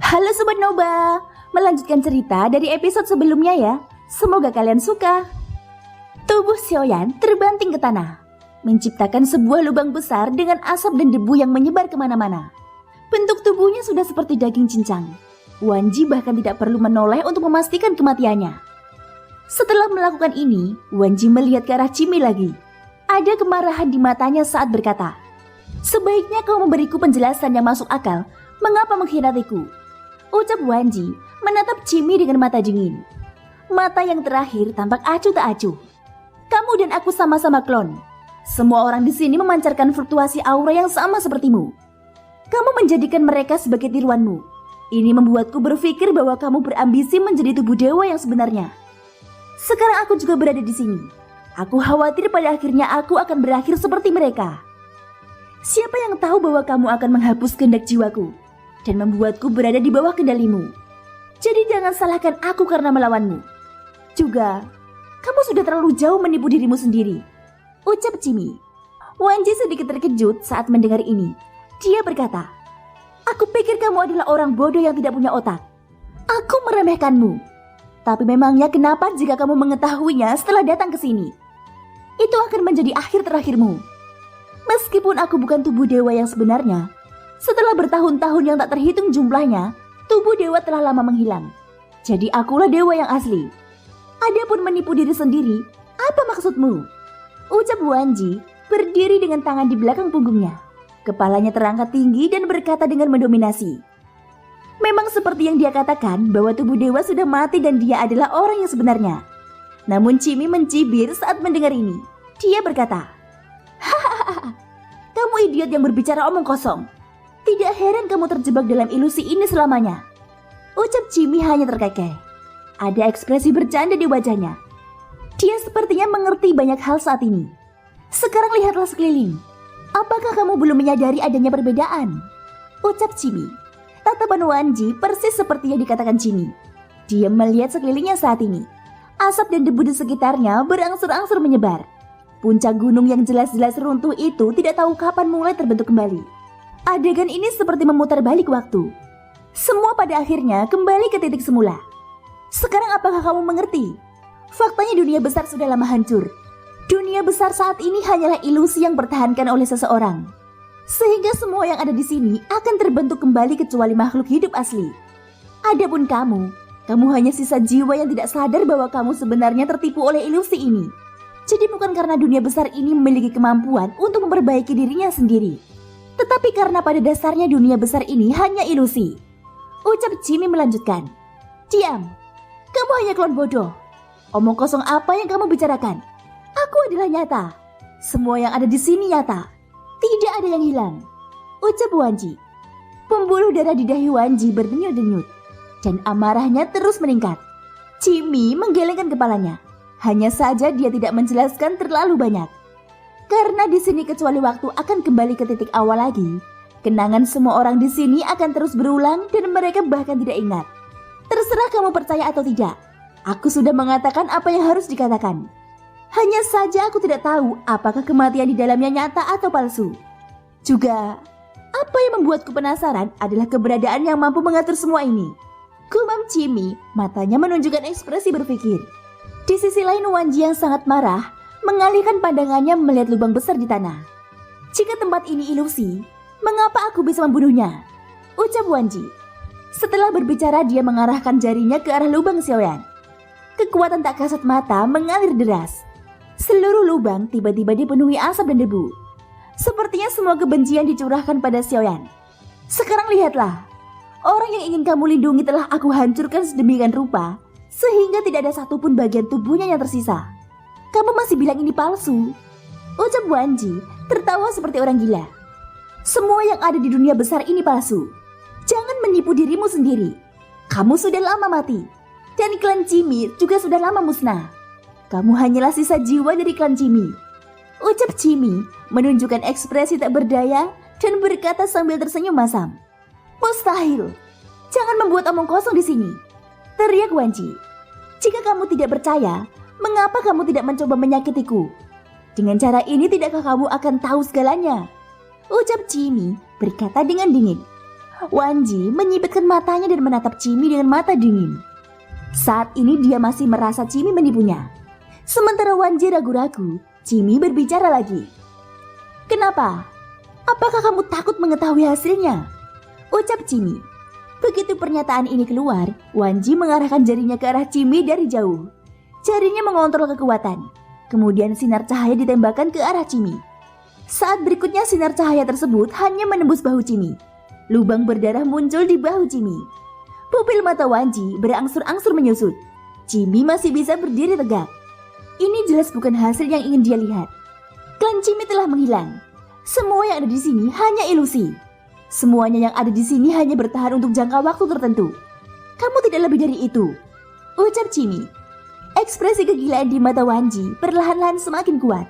Halo Sobat Noba, melanjutkan cerita dari episode sebelumnya ya. Semoga kalian suka. Tubuh Xiaoyan terbanting ke tanah, menciptakan sebuah lubang besar dengan asap dan debu yang menyebar kemana-mana. Bentuk tubuhnya sudah seperti daging cincang. Wanji bahkan tidak perlu menoleh untuk memastikan kematiannya. Setelah melakukan ini, Wanji melihat ke arah Cimi lagi. Ada kemarahan di matanya saat berkata, "Sebaiknya kau memberiku penjelasan yang masuk akal, mengapa mengkhianatiku?" Ucap Wanji menatap Cimi dengan mata dingin. Mata yang terakhir tampak acuh tak acuh. "Kamu dan aku sama-sama klon. Semua orang di sini memancarkan fluktuasi aura yang sama sepertimu. Kamu menjadikan mereka sebagai tiruanmu. Ini membuatku berpikir bahwa kamu berambisi menjadi tubuh dewa yang sebenarnya. Sekarang aku juga berada di sini. Aku khawatir pada akhirnya aku akan berakhir seperti mereka. Siapa yang tahu bahwa kamu akan menghapus kehendak jiwaku dan membuatku berada di bawah kendalimu. Jadi jangan salahkan aku karena melawanmu. Juga, kamu sudah terlalu jauh menipu dirimu sendiri," ucap Cimi. Wanji sedikit terkejut saat mendengar ini. Dia berkata, "Aku pikir kamu adalah orang bodoh yang tidak punya otak. Aku meremehkanmu. Tapi memangnya kenapa jika kamu mengetahuinya setelah datang ke sini? Itu akan menjadi akhir terakhirmu. Meskipun aku bukan tubuh dewa yang sebenarnya, setelah bertahun-tahun yang tak terhitung jumlahnya, tubuh dewa telah lama menghilang. Jadi akulah dewa yang asli. Adapun menipu diri sendiri, apa maksudmu?" Ucap Wanji berdiri dengan tangan di belakang punggungnya. Kepalanya terangkat tinggi dan berkata dengan mendominasi. Memang seperti yang dia katakan bahwa tubuh dewa sudah mati dan dia adalah orang yang sebenarnya. Namun Cimi mencibir saat mendengar ini. Dia berkata, "Hahaha, kamu idiot yang berbicara omong kosong. Tidak heran kamu terjebak dalam ilusi ini selamanya." Ucap Cimi hanya terkekeh. Ada ekspresi bercanda di wajahnya. Dia sepertinya mengerti banyak hal saat ini. "Sekarang lihatlah sekeliling. Apakah kamu belum menyadari adanya perbedaan?" Ucap Cimi. Tatapan Wanji persis seperti yang dikatakan Cimi. Dia melihat sekelilingnya saat ini. Asap dan debu di sekitarnya berangsur-angsur menyebar. Puncak gunung yang jelas-jelas runtuh itu tidak tahu kapan mulai terbentuk kembali. Adegan ini seperti memutar balik waktu. Semua pada akhirnya kembali ke titik semula. Sekarang apakah kamu mengerti? Faktanya dunia besar sudah lama hancur. Dunia besar saat ini hanyalah ilusi yang bertahankan oleh seseorang. Sehingga semua yang ada di sini akan terbentuk kembali kecuali makhluk hidup asli. Adapun kamu hanya sisa jiwa yang tidak sadar bahwa kamu sebenarnya tertipu oleh ilusi ini. Jadi bukan karena dunia besar ini memiliki kemampuan untuk memperbaiki dirinya sendiri, tetapi karena pada dasarnya dunia besar ini hanya ilusi. Ucap Cimi melanjutkan, "Diam, kamu hanya klon bodoh. Omong kosong apa yang kamu bicarakan? Aku adalah nyata. Semua yang ada di sini nyata. Tidak ada yang hilang," ucap Wanji. Pembuluh darah di dahi Wanji berdenyut-denyut dan amarahnya terus meningkat. Cimi menggelengkan kepalanya. Hanya saja dia tidak menjelaskan terlalu banyak. Karena di sini kecuali waktu akan kembali ke titik awal lagi. Kenangan semua orang di sini akan terus berulang dan mereka bahkan tidak ingat. Terserah kamu percaya atau tidak. Aku sudah mengatakan apa yang harus dikatakan. Hanya saja aku tidak tahu apakah kematian di dalamnya nyata atau palsu. Juga, apa yang membuatku penasaran adalah keberadaan yang mampu mengatur semua ini. Gumam Cimi, matanya menunjukkan ekspresi berpikir. Di sisi lain Wanji yang sangat marah mengalihkan pandangannya melihat lubang besar di tanah. "Jika tempat ini ilusi, mengapa aku bisa membunuhnya?" Ucap Wanji. Setelah berbicara dia mengarahkan jarinya ke arah lubang Xiaoyan. Kekuatan tak kasat mata mengalir deras. Seluruh lubang tiba-tiba dipenuhi asap dan debu. Sepertinya semua kebencian dicurahkan pada Xiaoyan. "Sekarang lihatlah. Orang yang ingin kamu lindungi telah aku hancurkan sedemikian rupa, sehingga tidak ada satupun bagian tubuhnya yang tersisa. Kamu masih bilang ini palsu?" Ucap Wanji tertawa seperti orang gila. "Semua yang ada di dunia besar ini palsu. Jangan menipu dirimu sendiri. Kamu sudah lama mati. Dan klan Cimi juga sudah lama musnah. Kamu hanyalah sisa jiwa dari klan Cimi." Ucap Cimi menunjukkan ekspresi tak berdaya dan berkata sambil tersenyum masam, "Mustahil. Jangan membuat omong kosong di sini," teriak Wanji. "Jika kamu tidak percaya, mengapa kamu tidak mencoba menyakitiku? Dengan cara ini tidakkah kamu akan tahu segalanya?" Ucap Cimi berkata dengan dingin. Wanji menyipitkan matanya dan menatap Cimi dengan mata dingin. Saat ini dia masih merasa Cimi menipunya. Sementara Wanji ragu-ragu, Cimi berbicara lagi. "Kenapa? Apakah kamu takut mengetahui hasilnya?" ucap Cimi. Begitu pernyataan ini keluar, Wanji mengarahkan jarinya ke arah Cimi dari jauh. Jarinya mengontrol kekuatan. Kemudian sinar cahaya ditembakkan ke arah Cimi. Saat berikutnya sinar cahaya tersebut hanya menembus bahu Cimi. Lubang berdarah muncul di bahu Cimi. Pupil mata Wanji berangsur-angsur menyusut. Cimi masih bisa berdiri tegak. Ini jelas bukan hasil yang ingin dia lihat. Klan Cimi telah menghilang. Semua yang ada di sini hanya ilusi. Semuanya yang ada di sini hanya bertahan untuk jangka waktu tertentu. Kamu tidak lebih dari itu, ucap Cimi. Ekspresi kegilaan di mata Wanji perlahan-lahan semakin kuat.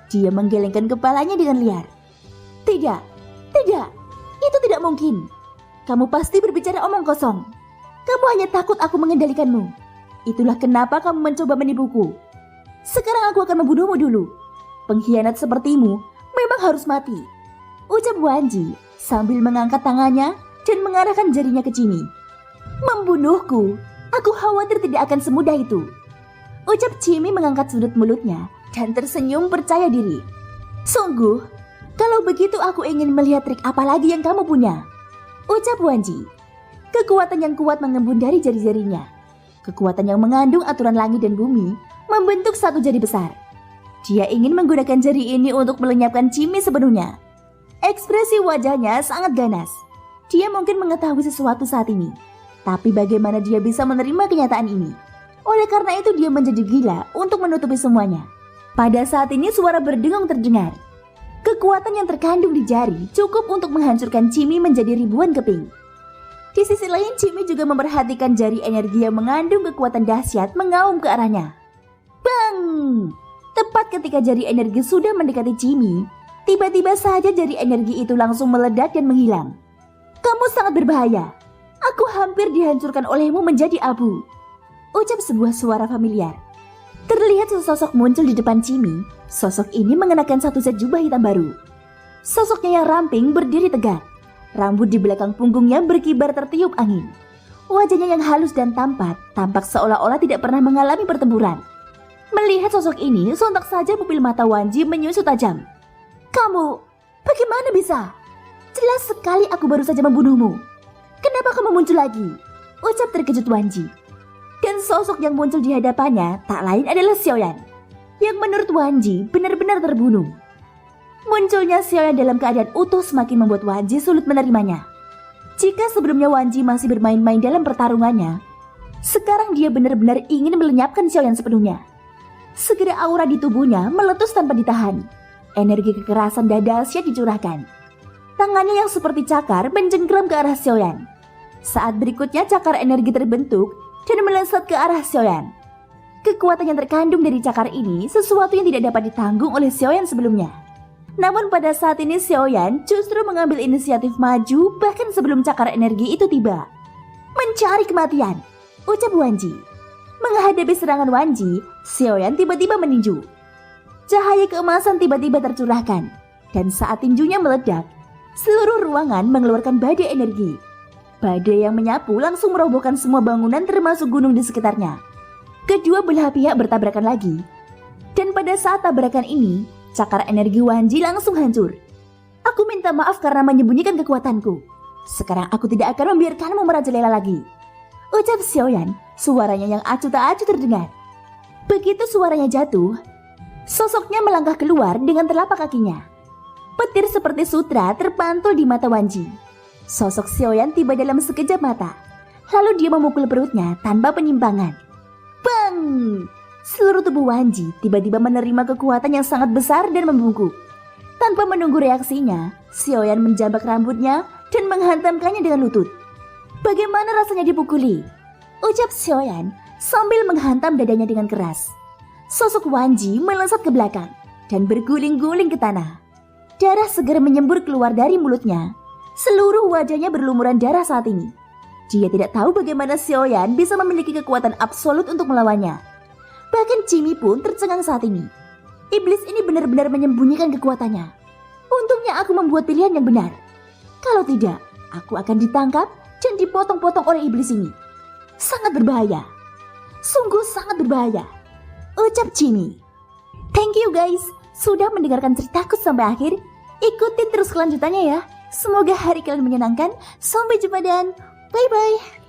Dia menggelengkan kepalanya dengan liar. Tidak, itu tidak mungkin. Kamu pasti berbicara omong kosong. Kamu hanya takut aku mengendalikanmu. Itulah kenapa kamu mencoba menipuku. Sekarang aku akan membunuhmu dulu. Pengkhianat sepertimu memang harus mati, ucap Wanji sambil mengangkat tangannya dan mengarahkan jarinya ke Cimi. Membunuhku? Aku khawatir tidak akan semudah itu, ucap Cimi mengangkat sudut mulutnya dan tersenyum percaya diri. Sungguh? Kalau begitu aku ingin melihat trik apa lagi yang kamu punya, ucap Wanji. Kekuatan yang kuat mengembun dari jari-jarinya. Kekuatan yang mengandung aturan langit dan bumi membentuk satu jari besar. Dia ingin menggunakan jari ini untuk melenyapkan Cimi sepenuhnya. Ekspresi wajahnya sangat ganas. Dia mungkin mengetahui sesuatu saat ini. Tapi bagaimana dia bisa menerima kenyataan ini? Oleh karena itu dia menjadi gila untuk menutupi semuanya. Pada saat ini suara berdengung terdengar. Kekuatan yang terkandung di jari cukup untuk menghancurkan Cimi menjadi ribuan keping. Di sisi lain Cimi juga memperhatikan jari energi yang mengandung kekuatan dahsyat mengaum ke arahnya. Bang! Tepat ketika jari energi sudah mendekati Cimi, tiba-tiba saja jari energi itu langsung meledak dan menghilang. Kamu sangat berbahaya. Aku hampir dihancurkan olehmu menjadi abu, ucap sebuah suara familiar. Terlihat sesosok muncul di depan Cimi. Sosok ini mengenakan satu set jubah hitam baru. Sosoknya yang ramping berdiri tegak. Rambut di belakang punggungnya berkibar tertiup angin. Wajahnya yang halus dan tampak seolah-olah tidak pernah mengalami pertempuran. Melihat sosok ini, sontak saja pupil mata Wanji menyusut tajam. Kamu, bagaimana bisa? Jelas sekali aku baru saja membunuhmu. Kenapa kamu muncul lagi? Ucap terkejut Wanji. Dan sosok yang muncul di hadapannya tak lain adalah Xiaoyan, yang menurut Wanji benar-benar terbunuh. Munculnya Xiaoyan dalam keadaan utuh semakin membuat Wanji sulit menerimanya. Jika sebelumnya Wanji masih bermain-main dalam pertarungannya, sekarang dia benar-benar ingin melenyapkan Xiaoyan sepenuhnya. Segera aura di tubuhnya meletus tanpa ditahan. Energi kekerasan dan dahsyat dicurahkan. Tangannya yang seperti cakar mencengkram ke arah Xiaoyan. Saat berikutnya cakar energi terbentuk dan melesat ke arah Xiaoyan. Kekuatan yang terkandung dari cakar ini sesuatu yang tidak dapat ditanggung oleh Xiaoyan sebelumnya. Namun pada saat ini Xiaoyan justru mengambil inisiatif maju bahkan sebelum cakar energi itu tiba. Mencari kematian, ucap Wanji. Menghadapi serangan Wanji, Xiaoyan tiba-tiba meninju. Cahaya keemasan tiba-tiba tercurahkan. Dan saat tinjunya meledak, seluruh ruangan mengeluarkan badai energi. Badai yang menyapu langsung merobohkan semua bangunan termasuk gunung di sekitarnya. Kedua belah pihak bertabrakan lagi. Dan pada saat tabrakan ini, cakar energi Wanji langsung hancur. Aku minta maaf karena menyembunyikan kekuatanku. Sekarang aku tidak akan membiarkanmu merajalela lagi, ucap Xiaoyan, suaranya yang acuh tak acuh terdengar. Begitu suaranya jatuh, sosoknya melangkah keluar dengan telapak kakinya. Petir seperti sutra terpantul di mata Wanji. Sosok Xiaoyan tiba dalam sekejap mata. Lalu dia memukul perutnya tanpa penyimpangan. Bang! Seluruh tubuh Wanji tiba-tiba menerima kekuatan yang sangat besar dan membungkuk. Tanpa menunggu reaksinya, Xiaoyan menjambak rambutnya dan menghantamkannya dengan lutut. Bagaimana rasanya dipukuli? Ucap Xiaoyan sambil menghantam dadanya dengan keras. Sosok Wanji melesat ke belakang dan berguling-guling ke tanah. Darah segar menyembur keluar dari mulutnya. Seluruh wajahnya berlumuran darah saat ini. Dia tidak tahu bagaimana Xiaoyan bisa memiliki kekuatan absolut untuk melawannya. Bahkan Cimi pun tercengang saat ini. Iblis ini benar-benar menyembunyikan kekuatannya. Untungnya aku membuat pilihan yang benar. Kalau tidak, aku akan ditangkap dan dipotong-potong oleh iblis ini. Sangat berbahaya. Sungguh sangat berbahaya, ucap Jimmy. Thank you guys, sudah mendengarkan ceritaku sampai akhir. Ikutin terus kelanjutannya ya. Semoga hari kalian menyenangkan. Sampai jumpa dan bye-bye.